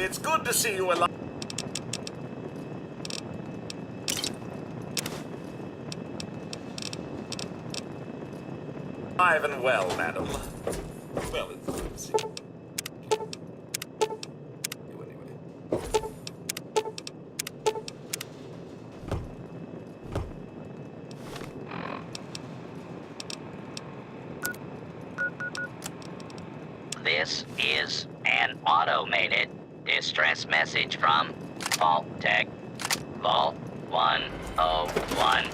It's good to see you alive. Alive and well, madam. Well, it's good to see you. This is an automated distress message from Vault Tech. Vault 101.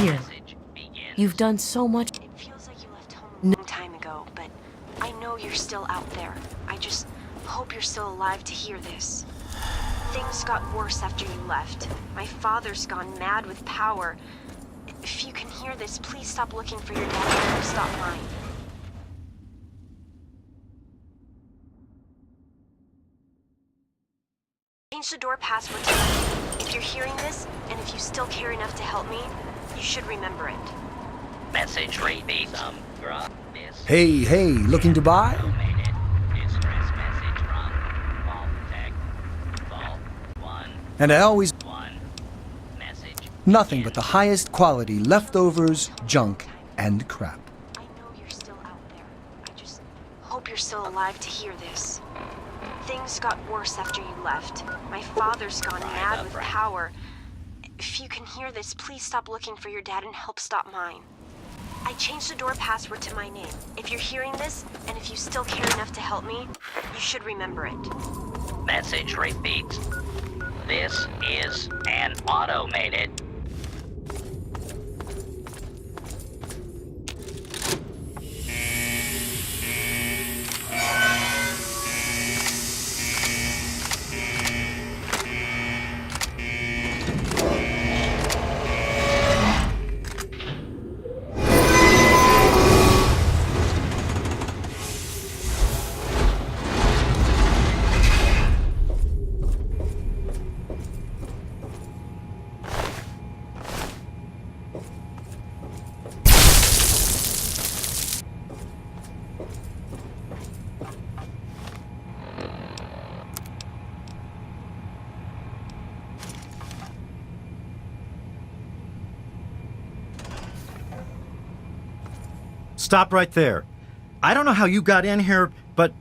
Here. Message begins. You've done so much. It feels like you left home a long time ago, but I know you're still out there. I just hope you're still alive to hear this. Things got worse after you left. My father's gone mad with power. If you can hear this, please stop looking for your dad and stop mine. Change the door password to mine. If you're hearing this, and if you still care enough to help me, you should remember it. Message repeat. Hey, looking to buy? Automated distress message from Vault Tech. Vault 101. And I always... Message. Nothing but the highest quality leftovers, junk, and crap. I know you're still out there. I just hope you're still alive to hear this. Things got worse after you left. My father's gone mad with power. If you can hear this, please stop looking for your dad and help stop mine. I changed the door password to my name. If you're hearing this, and if you still care enough to help me, you should remember it. Message repeat. This is an automated. Stop right there. I don't know how you got in here, but...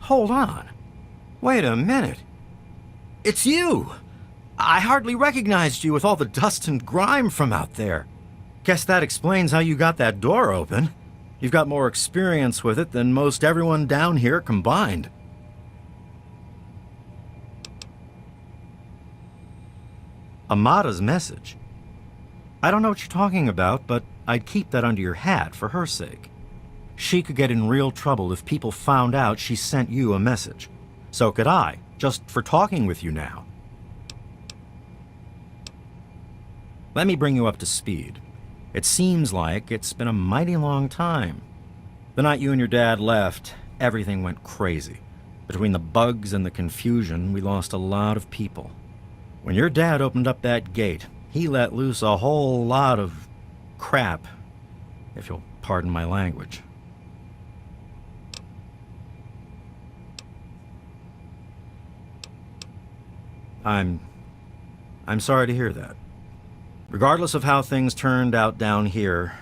Hold on. Wait a minute. It's you! I hardly recognized you with all the dust and grime from out there. Guess that explains how you got that door open. You've got more experience with it than most everyone down here combined. Amada's message. I don't know what you're talking about, but I'd keep that under your hat for her sake. She could get in real trouble if people found out she sent you a message. So could I, just for talking with you now. Let me bring you up to speed. It seems like it's been a mighty long time. The night you and your dad left, everything went crazy. Between the bugs and the confusion, we lost a lot of people. When your dad opened up that gate, he let loose a whole lot of crap. if you'll pardon my language. I'm sorry to hear that. Regardless of how things turned out down here,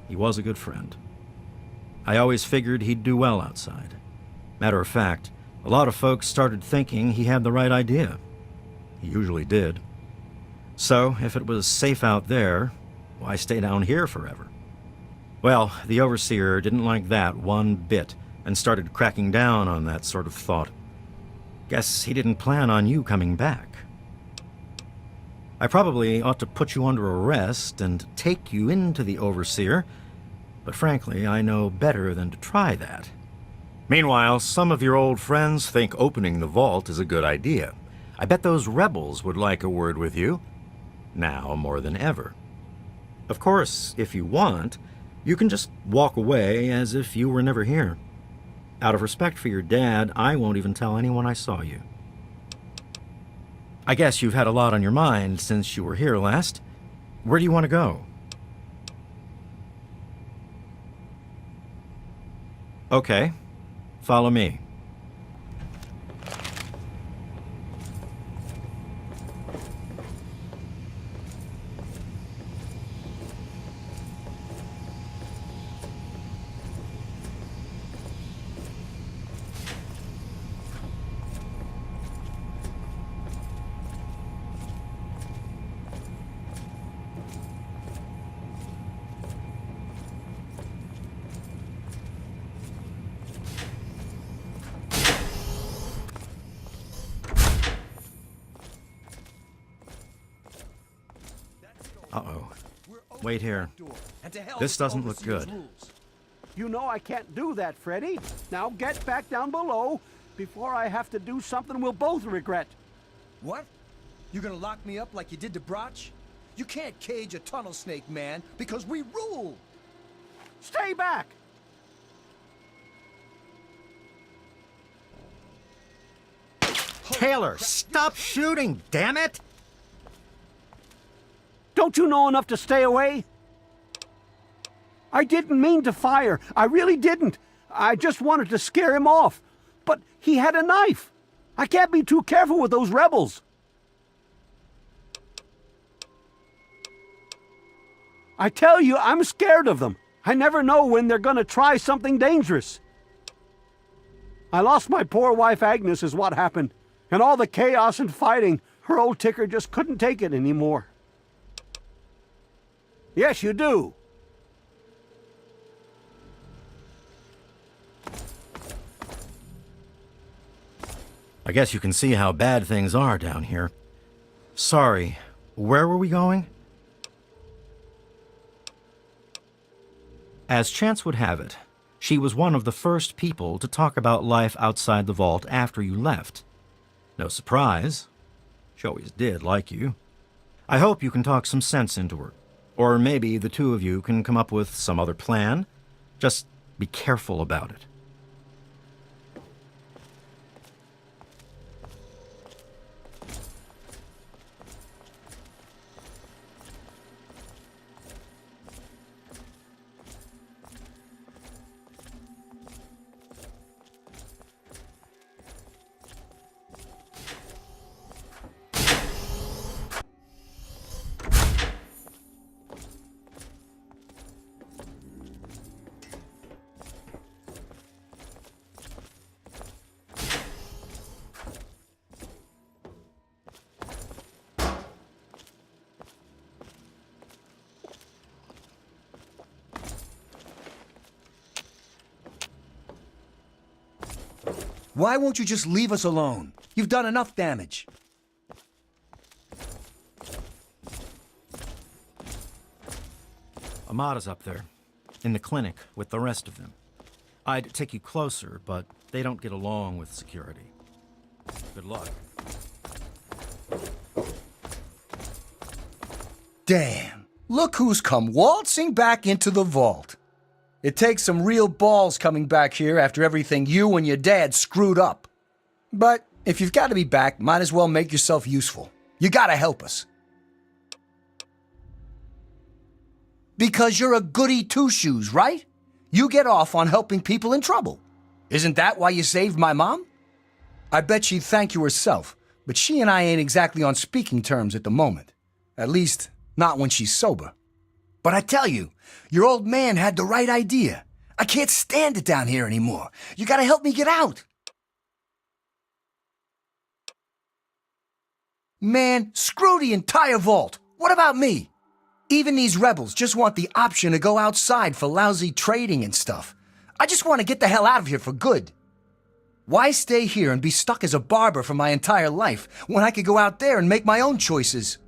he was a good friend. I always figured he'd do well outside. Matter of fact, a lot of folks started thinking he had the right idea. He usually did. So, if it was safe out there, why stay down here forever? Well, the Overseer didn't like that one bit and started cracking down on that sort of thought. Guess he didn't plan on you coming back. I probably ought to put you under arrest and take you into the Overseer, but frankly, I know better than to try that. Meanwhile, some of your old friends think opening the vault is a good idea. I bet those rebels would like a word with you, now more than ever. Of course, if you want, you can just walk away as if you were never here. Out of respect for your dad, I won't even tell anyone I saw you. I guess you've had a lot on your mind since you were here last. Where do you want to go? Okay, follow me. Uh-oh. Wait here. This doesn't look good. You know I can't do that, Freddy. Now get back down below before I have to do something we'll both regret. What? You gonna lock me up like you did to Broch? You can't cage a tunnel snake, man, because we rule! Stay back! Taylor, stop shooting, damn it! Don't you know enough to stay away? I didn't mean to fire. I really didn't. I just wanted to scare him off. But he had a knife. I can't be too careful with those rebels. I tell you, I'm scared of them. I never know when they're gonna try something dangerous. I lost my poor wife Agnes is what happened. And all the chaos and fighting, her old ticker just couldn't take it anymore. Yes, you do. I guess you can see how bad things are down here. Sorry, where were we going? As chance would have it, she was one of the first people to talk about life outside the vault after you left. No surprise. She always did like you. I hope you can talk some sense into her. Or maybe the two of you can come up with some other plan. Just be careful about it. Why won't you just leave us alone? You've done enough damage. Amada's up there, in the clinic with the rest of them. I'd take you closer, but they don't get along with security. Good luck. Damn. Look who's come waltzing back into the vault. It takes some real balls coming back here after everything you and your dad screwed up. But if you've got to be back, might as well make yourself useful. You gotta help us. Because you're a goody two-shoes, right? You get off on helping people in trouble. Isn't that why you saved my mom? I bet she'd thank you herself, but she and I ain't exactly on speaking terms at the moment. At least, not when she's sober. But I tell you, your old man had the right idea. I can't stand it down here anymore. You gotta help me get out. Man, screw the entire vault. What about me? Even these rebels just want the option to go outside for lousy trading and stuff. I just want to get the hell out of here for good. Why stay here and be stuck as a barber for my entire life when I could go out there and make my own choices?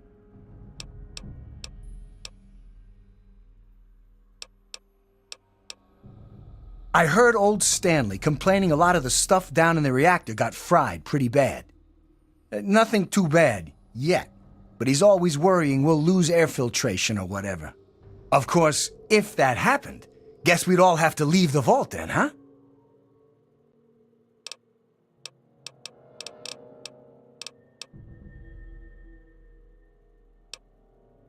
I heard old Stanley complaining a lot of the stuff down in the reactor got fried pretty bad. Nothing too bad, yet. But he's always worrying we'll lose air filtration or whatever. Of course, if that happened, guess we'd all have to leave the vault then, huh?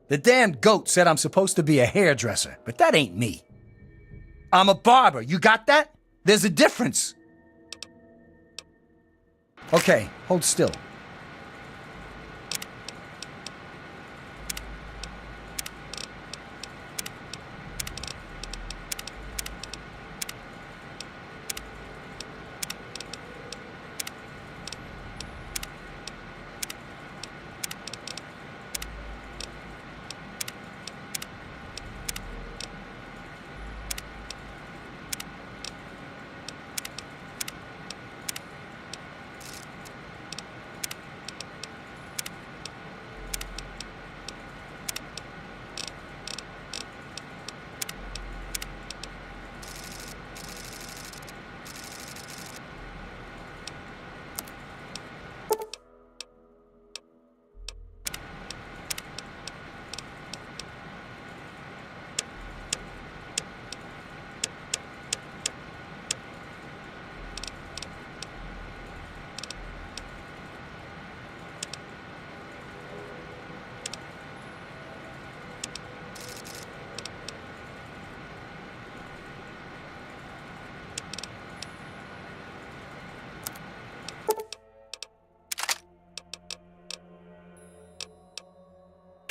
The damn goat said I'm supposed to be a hairdresser, but that ain't me. I'm a barber, you got that? There's a difference. Okay, hold still.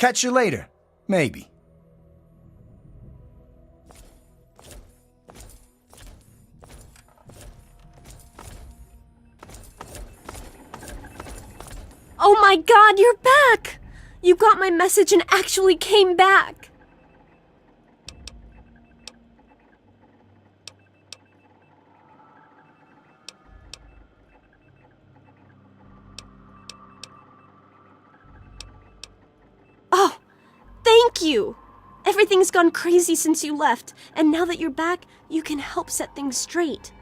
Catch you later. Maybe. Oh my God, you're back! You got my message and actually came back! Oh, thank you! Everything's gone crazy since you left, and now that you're back, you can help set things straight.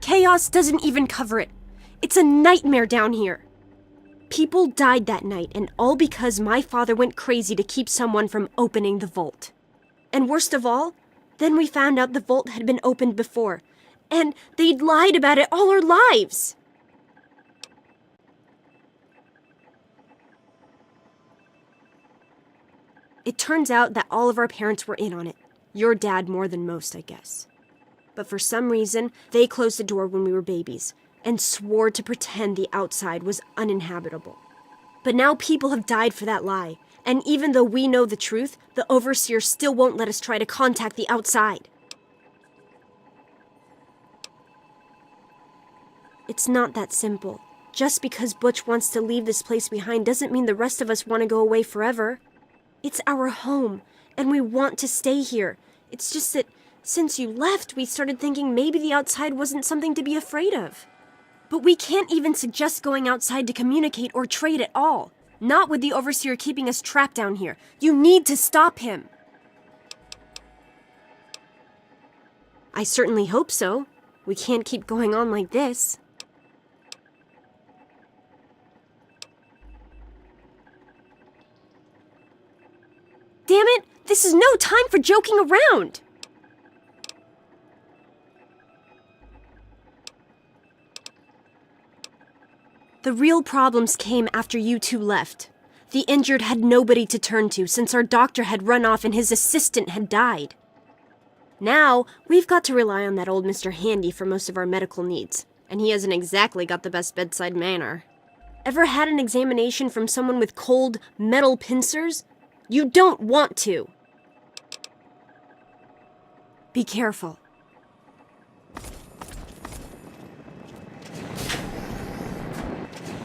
Chaos doesn't even cover it. It's a nightmare down here. People died that night, and all because my father went crazy to keep someone from opening the vault. And worst of all, then we found out the vault had been opened before, and they'd lied about it all our lives. It turns out that all of our parents were in on it. Your dad more than most, I guess. But for some reason, they closed the door when we were babies and swore to pretend the outside was uninhabitable. But now people have died for that lie, and even though we know the truth, the Overseer still won't let us try to contact the outside. It's not that simple. Just because Butch wants to leave this place behind doesn't mean the rest of us want to go away forever. It's our home, and we want to stay here. It's just that since you left, we started thinking maybe the outside wasn't something to be afraid of. But we can't even suggest going outside to communicate or trade at all. Not with the Overseer keeping us trapped down here. You need to stop him. I certainly hope so. We can't keep going on like this. Damn it! This is no time for joking around! The real problems came after you two left. The injured had nobody to turn to since our doctor had run off and his assistant had died. Now, we've got to rely on that old Mr. Handy for most of our medical needs, and he hasn't exactly got the best bedside manner. Ever had an examination from someone with cold, metal pincers? You don't want to. Be careful.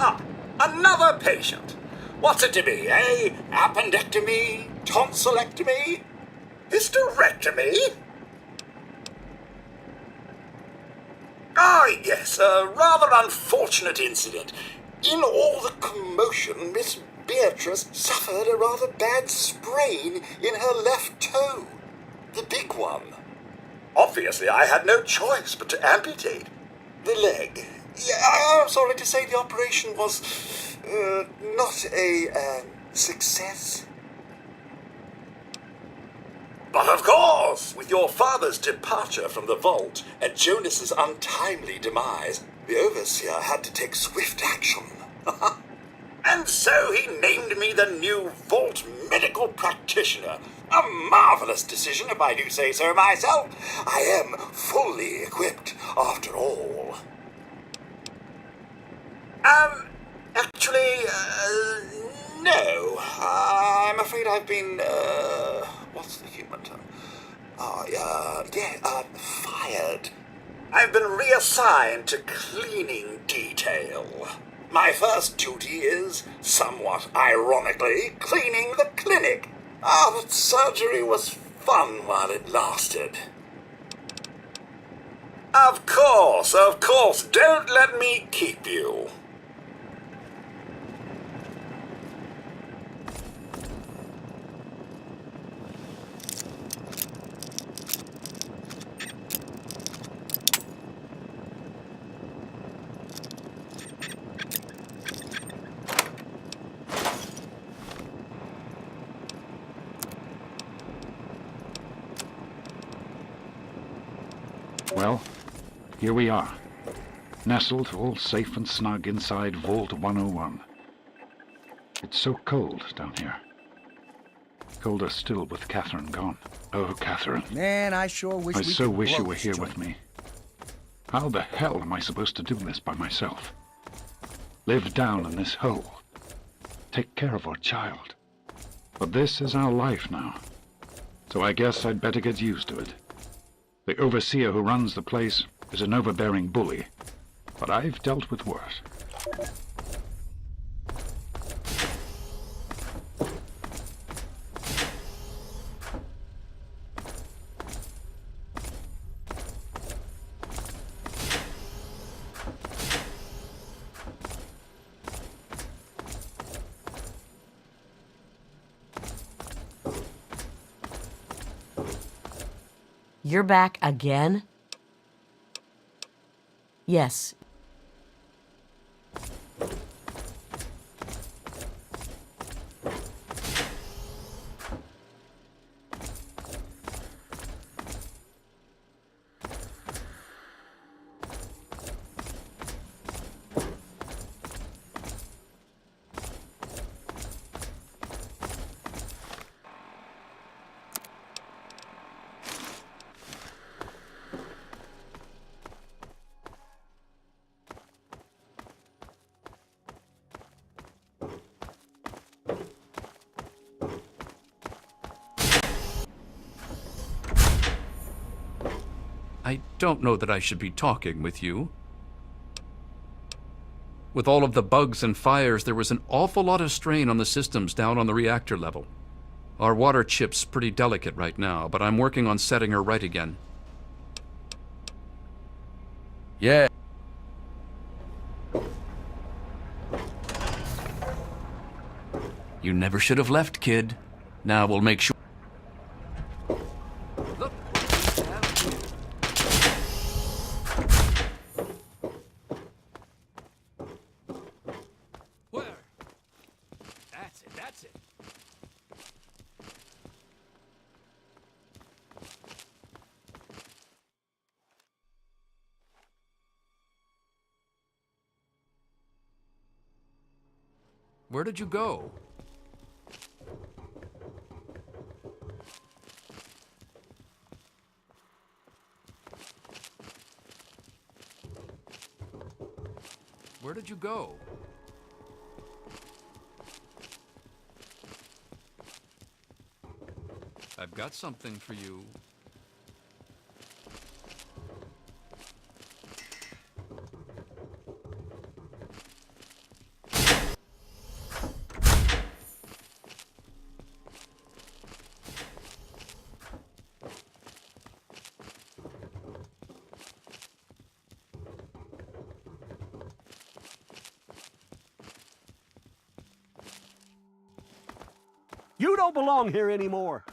Ah, another patient. What's it to be, eh? Appendectomy? Tonsillectomy? Hysterectomy? Ah, yes, a rather unfortunate incident. In all the commotion, Miss Beatrice suffered a rather bad sprain in her left toe. The big one. Obviously, I had no choice but to amputate the leg. Yeah, I'm sorry to say the operation was not a success. But of course, with your father's departure from the vault and Jonas's untimely demise, the overseer had to take swift action. And so he named me the new vault medical practitioner. A marvelous decision, if I do say so myself. I am fully equipped, after all. Actually, no. I'm afraid I've been, what's the human term? Fired. I've been reassigned to cleaning detail. My first duty is, somewhat ironically, cleaning the clinic. But surgery was fun while it lasted. Of course, don't let me keep you. Well, here we are, nestled all safe and snug inside Vault 101. It's so cold down here. Colder still with Catherine gone. Oh, Catherine. Man, I sure wish I we so could wish blow you were this here joint. with me. How the hell am I supposed to do this by myself? Live down in this hole. Take care of our child. But this is our life now. So I guess I'd better get used to it. The overseer who runs the place is an overbearing bully, but I've dealt with worse. You're back again? Yes. I don't know that I should be talking with you. With all of the bugs and fires, there was an awful lot of strain on the systems down on the reactor level. Our water chip's pretty delicate right now, but I'm working on setting her right again. Yeah. You never should have left, kid. Now we'll make sure. Look. Where? That's it. Where did you go? Where did you go? I've got something for you. You don't belong here anymore.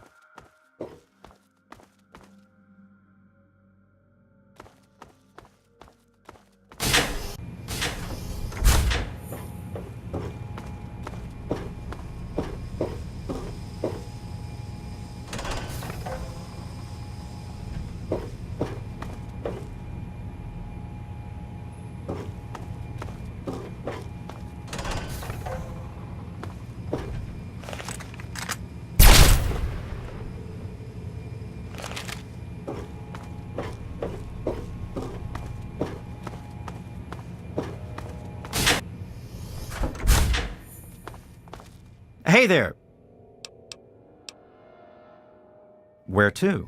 Hey there! Where to?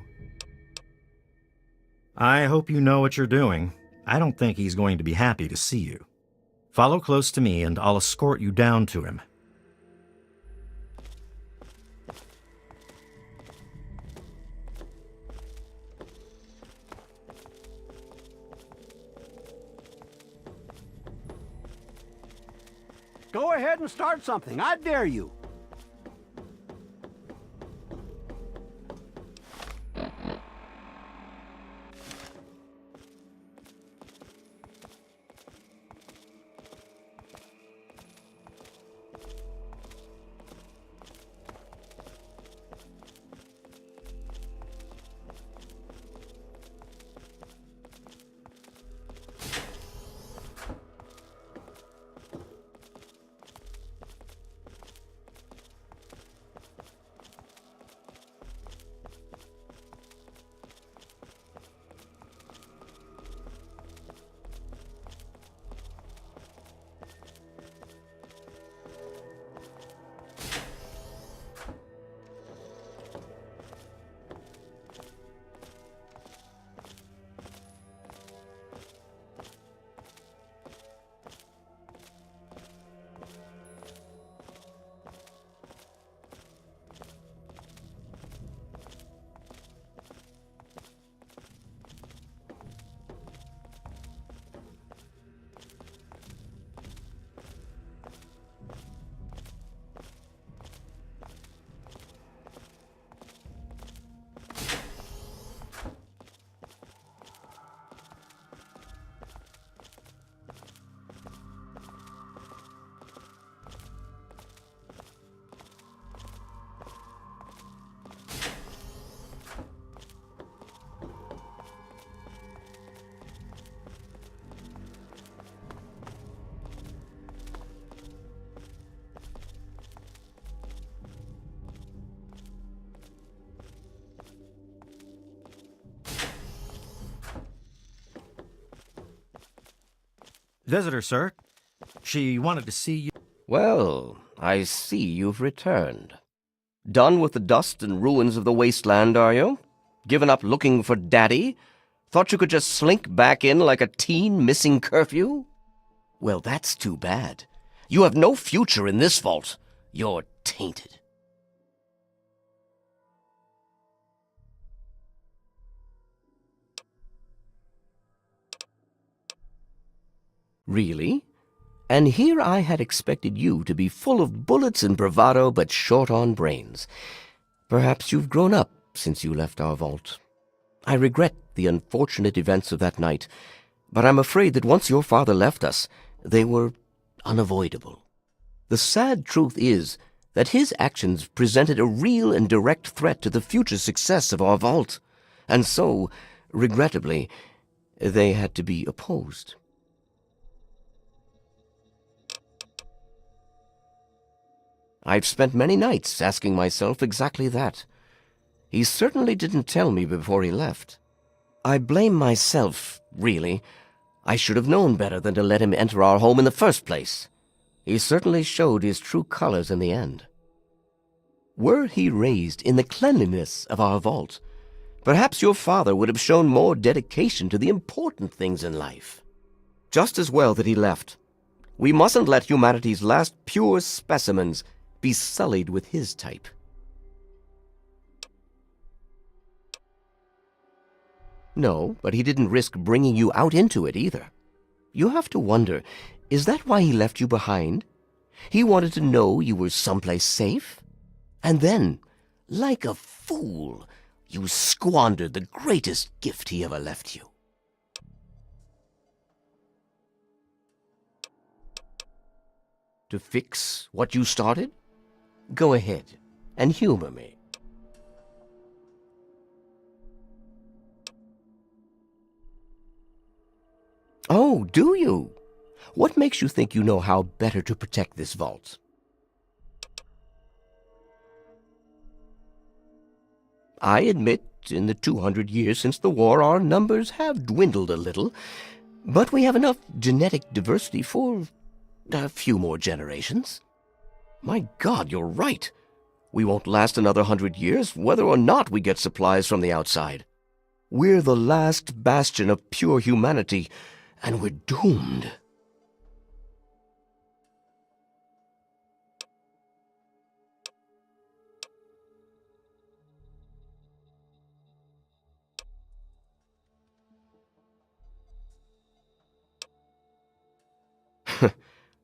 I hope you know what you're doing. I don't think he's going to be happy to see you. Follow close to me and I'll escort you down to him. Go ahead and start something. I dare you. Visitor, sir. She wanted to see you. Well, I see you've returned. Done with the dust and ruins of the Wasteland, are you? Given up looking for Daddy? Thought you could just slink back in like a teen missing curfew? Well, that's too bad. You have no future in this vault. You're tainted. Really? And here I had expected you to be full of bullets and bravado, but short on brains. Perhaps you've grown up since you left our vault. I regret the unfortunate events of that night, but I'm afraid that once your father left us, they were unavoidable. The sad truth is that his actions presented a real and direct threat to the future success of our vault, and so, regrettably, they had to be opposed. I've spent many nights asking myself exactly that. He certainly didn't tell me before he left. I blame myself, really. I should have known better than to let him enter our home in the first place. He certainly showed his true colors in the end. Were he raised in the cleanliness of our vault, perhaps your father would have shown more dedication to the important things in life. Just as well that he left. We mustn't let humanity's last pure specimens be sullied with his type. No, but he didn't risk bringing you out into it either. You have to wonder, is that why he left you behind? He wanted to know you were someplace safe? And then, like a fool, you squandered the greatest gift he ever left you. To fix what you started? Go ahead and humor me. Oh, do you? What makes you think you know how better to protect this vault? I admit, in the 200 years since the war, our numbers have dwindled a little, but we have enough genetic diversity for a few more generations. My God, you're right. We won't last another 100 years, whether or not we get supplies from the outside. We're the last bastion of pure humanity, and we're doomed.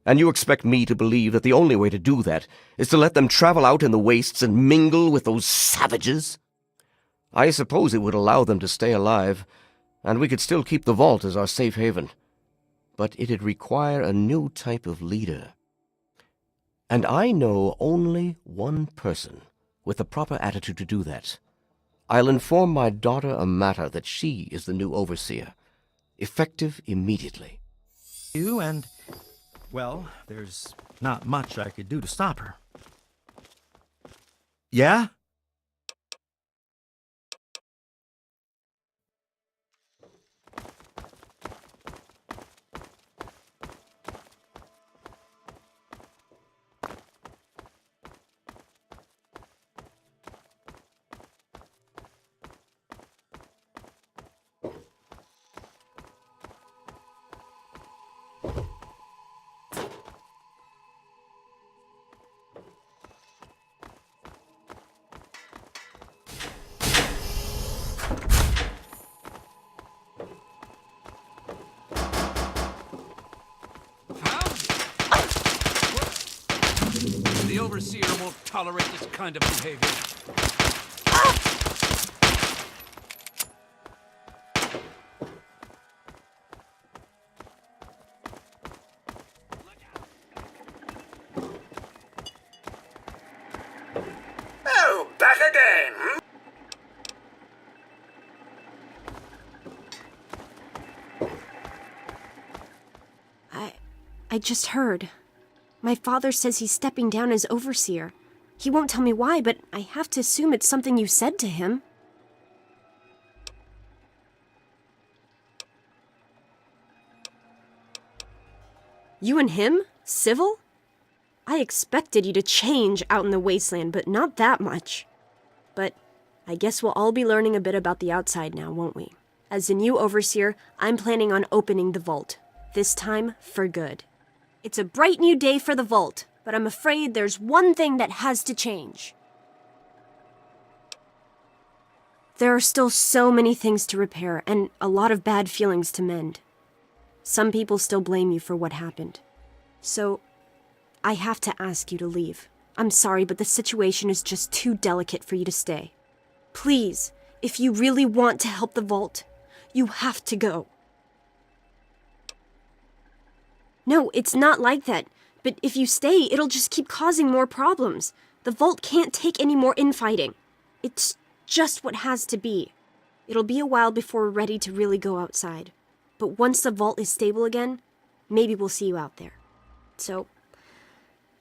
And you expect me to believe that the only way to do that is to let them travel out in the wastes and mingle with those savages? I suppose it would allow them to stay alive, and we could still keep the vault as our safe haven. But it'd require a new type of leader. And I know only one person with the proper attitude to do that. I'll inform my daughter Amata that she is the new overseer, effective immediately. You and... well, there's not much I could do to stop her. Yeah? The Overseer won't tolerate this kind of behavior. Oh, back again, hmm? I just heard. My father says he's stepping down as overseer. He won't tell me why, but I have to assume it's something you said to him. You and him? Civil? I expected you to change out in the Wasteland, but not that much. But I guess we'll all be learning a bit about the outside now, won't we? As the new overseer, I'm planning on opening the vault. This time, for good. It's a bright new day for the vault, but I'm afraid there's one thing that has to change. There are still so many things to repair, and a lot of bad feelings to mend. Some people still blame you for what happened. So, I have to ask you to leave. I'm sorry, but the situation is just too delicate for you to stay. Please, if you really want to help the vault, you have to go. No, it's not like that. But if you stay, it'll just keep causing more problems. The vault can't take any more infighting. It's just what has to be. It'll be a while before we're ready to really go outside. But once the vault is stable again, maybe we'll see you out there. So,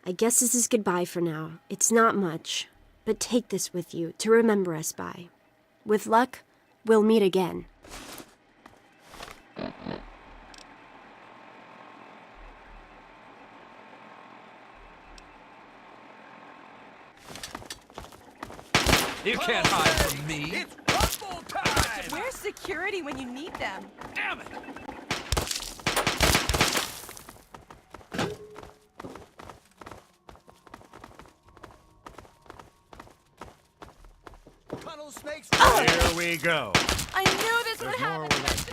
I guess this is goodbye for now. It's not much, but take this with you to remember us by. With luck, we'll meet again. You can't hide from me. It's rumble time! Where's security when you need them? Damn it! Tunnel snakes. Here we go. I knew this would There's more happen where that